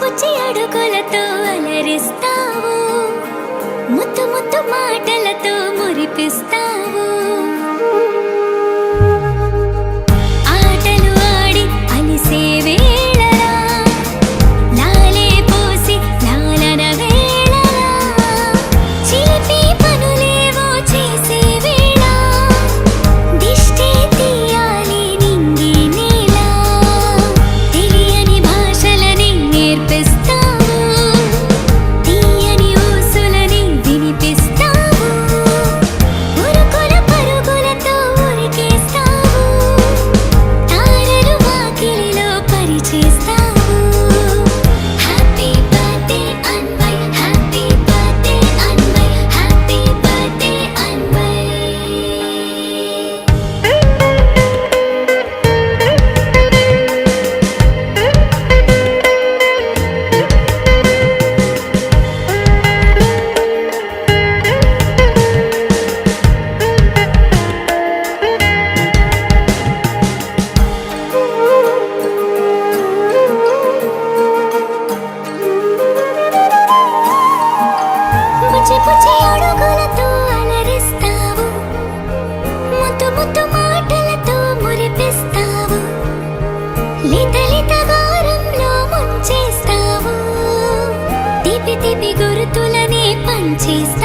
పుచ్చి అడుగులతో అలరిస్తావు, ముత్తు ముత్తు మాటలతో మురిపిస్తావు. ఆటలు ఆడి అలిసే వేళలా, లాలే పోసి లాలన వేళలా, చిలిపి పనులేవో చేసే వేళ, దిష్టి తీయాలి నింగి నేల, తెలియని భాషలని నేర్పిస్తావు, తీయని ఊసులని వినిపిస్తావు, ఉరుకుల పరుగులతో ఉరికేస్తావు, తారలు వాకిలిలో పరిచేస్తావు. Happy birthday Anvay, happy birthday Anvay, happy birthday Anvay. పుచ్చి పుచ్చి అడుగులతో అలరిస్తావు, ముద్దు ముద్దు మాటలతో మురిపిస్తావు, లిత లిత గారంలో ముంచేస్తావు, తీపి తీపి గుర్తులనే పంచేస్తావు.